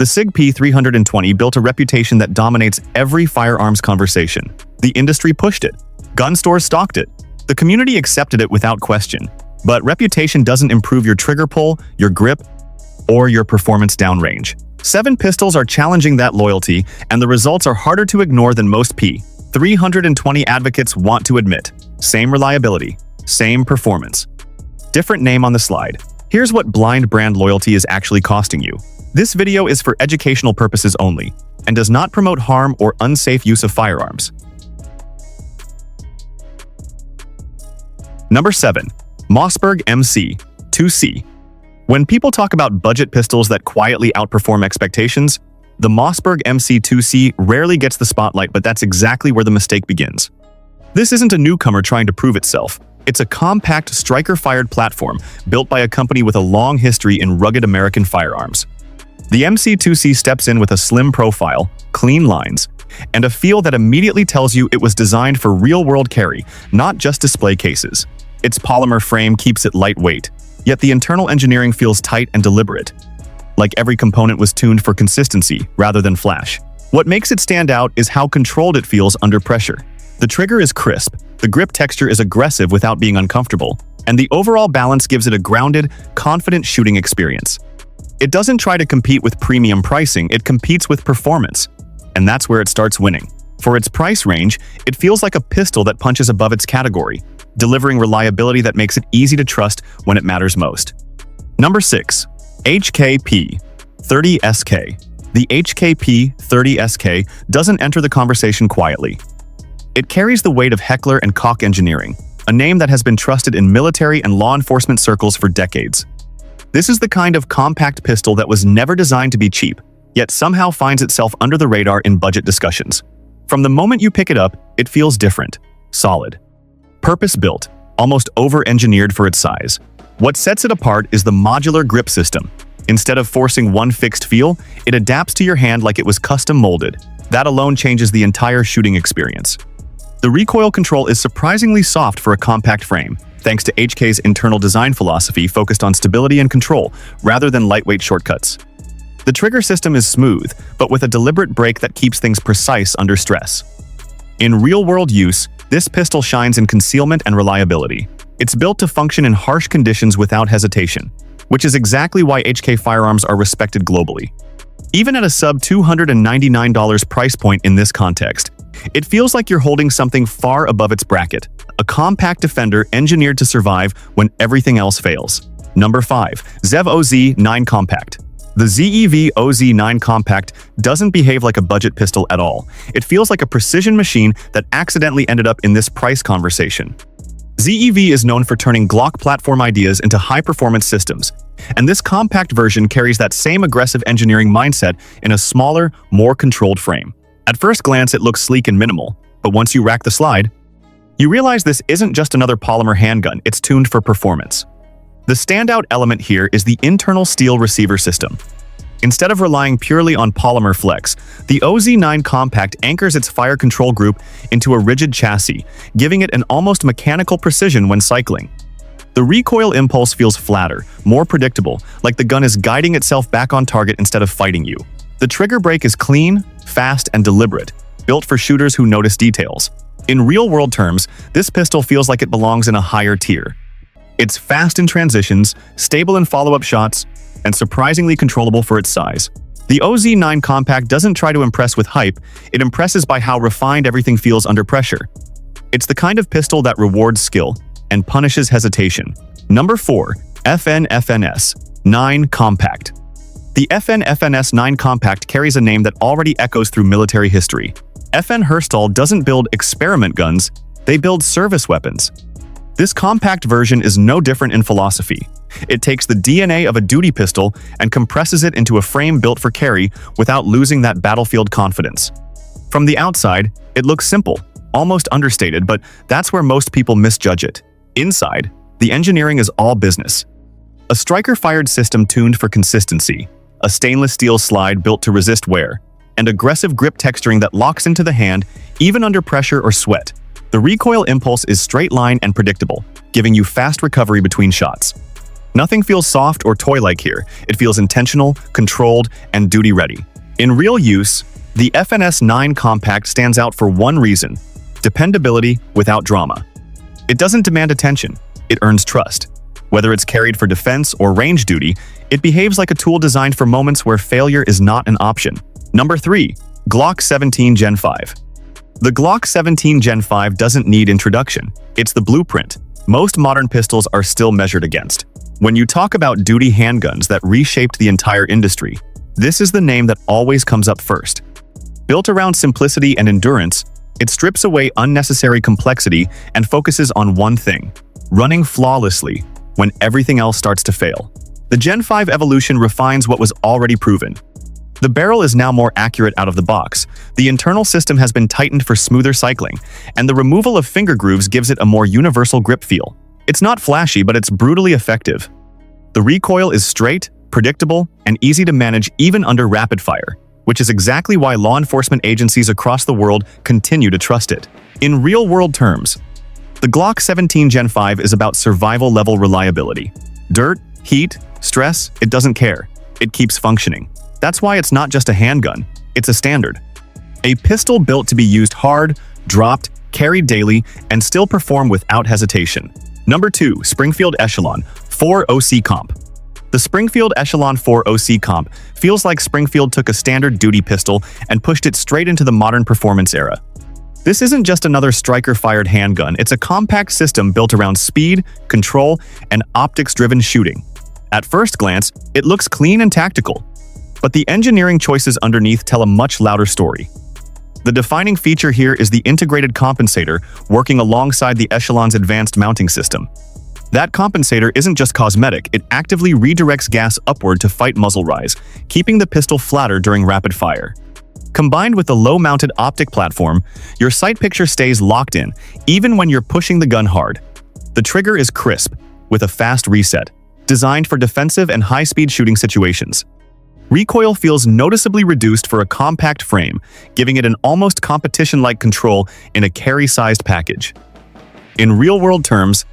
The SIG P320 built a reputation that dominates every firearms conversation. The industry pushed it. Gun stores stocked it. The community accepted it without question. But reputation doesn't improve your trigger pull, your grip, or your performance downrange. 7 pistols are challenging that loyalty, and the results are harder to ignore than most P320 advocates want to admit. Same reliability, same performance. Different name on the slide. Here's what blind brand loyalty is actually costing you. This video is for educational purposes only, and does not promote harm or unsafe use of firearms. Number 7. Mossberg MC2c. When people talk about budget pistols that quietly outperform expectations, the Mossberg MC2c rarely gets the spotlight, but that's exactly where the mistake begins. This isn't a newcomer trying to prove itself. It's a compact, striker-fired platform built by a company with a long history in rugged American firearms. The MC2c steps in with a slim profile, clean lines, and a feel that immediately tells you it was designed for real-world carry, not just display cases. Its polymer frame keeps it lightweight, yet the internal engineering feels tight and deliberate, like every component was tuned for consistency rather than flash. What makes it stand out is how controlled it feels under pressure. The trigger is crisp, the grip texture is aggressive without being uncomfortable, and the overall balance gives it a grounded, confident shooting experience. It doesn't try to compete with premium pricing, it competes with performance. And that's where it starts winning. For its price range, it feels like a pistol that punches above its category, delivering reliability that makes it easy to trust when it matters most. Number 6. HK-P320. The HK-P320 doesn't enter the conversation quietly. It carries the weight of Heckler & Koch engineering, a name that has been trusted in military and law enforcement circles for decades. This is the kind of compact pistol that was never designed to be cheap, yet somehow finds itself under the radar in budget discussions. From the moment you pick it up, it feels different, solid. Purpose-built, almost over-engineered for its size. What sets it apart is the modular grip system. Instead of forcing one fixed feel, it adapts to your hand like it was custom-molded. That alone changes the entire shooting experience. The recoil control is surprisingly soft for a compact frame, thanks to HK's internal design philosophy focused on stability and control, rather than lightweight shortcuts. The trigger system is smooth, but with a deliberate break that keeps things precise under stress. In real-world use, this pistol shines in concealment and reliability. It's built to function in harsh conditions without hesitation, which is exactly why HK firearms are respected globally. Even at a sub-$299 price point in this context, it feels like you're holding something far above its bracket, a compact defender engineered to survive when everything else fails. Number 5. ZEV OZ9 Compact. The ZEV OZ9 Compact doesn't behave like a budget pistol at all. It feels like a precision machine that accidentally ended up in this price conversation. ZEV is known for turning Glock platform ideas into high-performance systems, and this compact version carries that same aggressive engineering mindset in a smaller, more controlled frame. At first glance, it looks sleek and minimal, but once you rack the slide, you realize this isn't just another polymer handgun, it's tuned for performance. The standout element here is the internal steel receiver system. Instead of relying purely on polymer flex, the OZ9 Compact anchors its fire control group into a rigid chassis, giving it an almost mechanical precision when cycling. The recoil impulse feels flatter, more predictable, like the gun is guiding itself back on target instead of fighting you. The trigger break is clean, fast, and deliberate, built for shooters who notice details. In real-world terms, this pistol feels like it belongs in a higher tier. It's fast in transitions, stable in follow-up shots, and surprisingly controllable for its size. The OZ9 Compact doesn't try to impress with hype, it impresses by how refined everything feels under pressure. It's the kind of pistol that rewards skill and punishes hesitation. Number 4. FNS-9 Compact. The FNS-9 Compact carries a name that already echoes through military history. FN Herstal doesn't build experiment guns, they build service weapons. This compact version is no different in philosophy. It takes the DNA of a duty pistol and compresses it into a frame built for carry without losing that battlefield confidence. From the outside, it looks simple, almost understated, but that's where most people misjudge it. Inside, the engineering is all business. A striker-fired system tuned for consistency, a stainless steel slide built to resist wear, and aggressive grip texturing that locks into the hand even under pressure or sweat. The recoil impulse is straight line and predictable, giving you fast recovery between shots. Nothing feels soft or toy-like here. It feels intentional, controlled, and duty-ready. In real use, the FNS-9 Compact stands out for one reason: dependability without drama. It doesn't demand attention, it earns trust. Whether it's carried for defense or range duty, it behaves like a tool designed for moments where failure is not an option. Number 3. Glock 17 Gen 5. The Glock 17 Gen 5 doesn't need introduction. It's the blueprint most modern pistols are still measured against. When you talk about duty handguns that reshaped the entire industry, this is the name that always comes up first. Built around simplicity and endurance, it strips away unnecessary complexity and focuses on one thing: running flawlessly when everything else starts to fail. The Gen 5 evolution refines what was already proven. The barrel is now more accurate out of the box, the internal system has been tightened for smoother cycling, and the removal of finger grooves gives it a more universal grip feel. It's not flashy, but it's brutally effective. The recoil is straight, predictable, and easy to manage even under rapid fire, which is exactly why law enforcement agencies across the world continue to trust it. In real-world terms, the Glock 17 Gen 5 is about survival-level reliability. Dirt, heat, stress, it doesn't care. It keeps functioning. That's why it's not just a handgun, it's a standard. A pistol built to be used hard, dropped, carried daily, and still perform without hesitation. Number 2. Springfield Echelon 4 OC Comp. The Springfield Echelon 4 OC Comp feels like Springfield took a standard duty pistol and pushed it straight into the modern performance era. This isn't just another striker-fired handgun, it's a compact system built around speed, control, and optics-driven shooting. At first glance, it looks clean and tactical, but the engineering choices underneath tell a much louder story. The defining feature here is the integrated compensator working alongside the Echelon's advanced mounting system. That compensator isn't just cosmetic, it actively redirects gas upward to fight muzzle rise, keeping the pistol flatter during rapid fire. Combined with the low-mounted optic platform, your sight picture stays locked in, even when you're pushing the gun hard. The trigger is crisp, with a fast reset, designed for defensive and high-speed shooting situations. Recoil feels noticeably reduced for a compact frame, giving it an almost competition-like control in a carry-sized package. In real-world terms,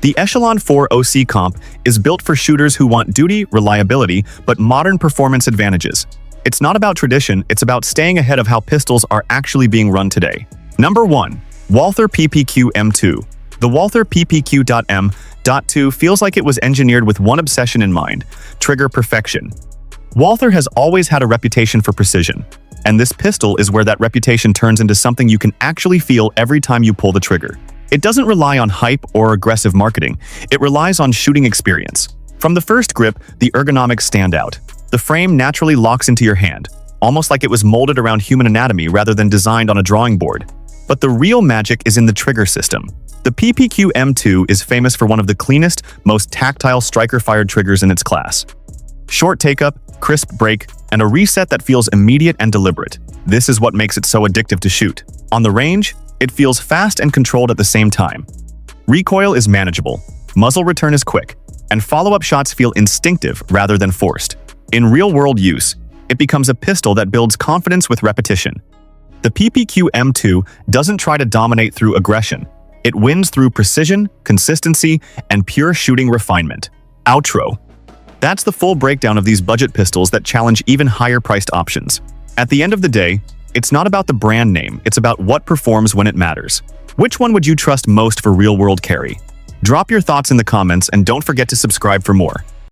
the Echelon 4 OC Comp is built for shooters who want duty, reliability, but modern performance advantages. It's not about tradition, it's about staying ahead of how pistols are actually being run today. Number 1. Walther PPQ M2. The Walther PPQ M2 feels like it was engineered with one obsession in mind: trigger perfection. Walther has always had a reputation for precision, and this pistol is where that reputation turns into something you can actually feel every time you pull the trigger. It doesn't rely on hype or aggressive marketing, it relies on shooting experience. From the first grip, the ergonomics stand out. The frame naturally locks into your hand, almost like it was molded around human anatomy rather than designed on a drawing board. But the real magic is in the trigger system. The PPQ M2 is famous for one of the cleanest, most tactile striker-fired triggers in its class. Short take-up, crisp break, and a reset that feels immediate and deliberate. This is what makes it so addictive to shoot. On the range, it feels fast and controlled at the same time. Recoil is manageable, muzzle return is quick, and follow-up shots feel instinctive rather than forced. In real-world use, it becomes a pistol that builds confidence with repetition. The PPQ M2 doesn't try to dominate through aggression. It wins through precision, consistency, and pure shooting refinement. Outro. That's the full breakdown of these budget pistols that challenge even higher-priced options. At the end of the day, it's not about the brand name, it's about what performs when it matters. Which one would you trust most for real-world carry? Drop your thoughts in the comments and don't forget to subscribe for more.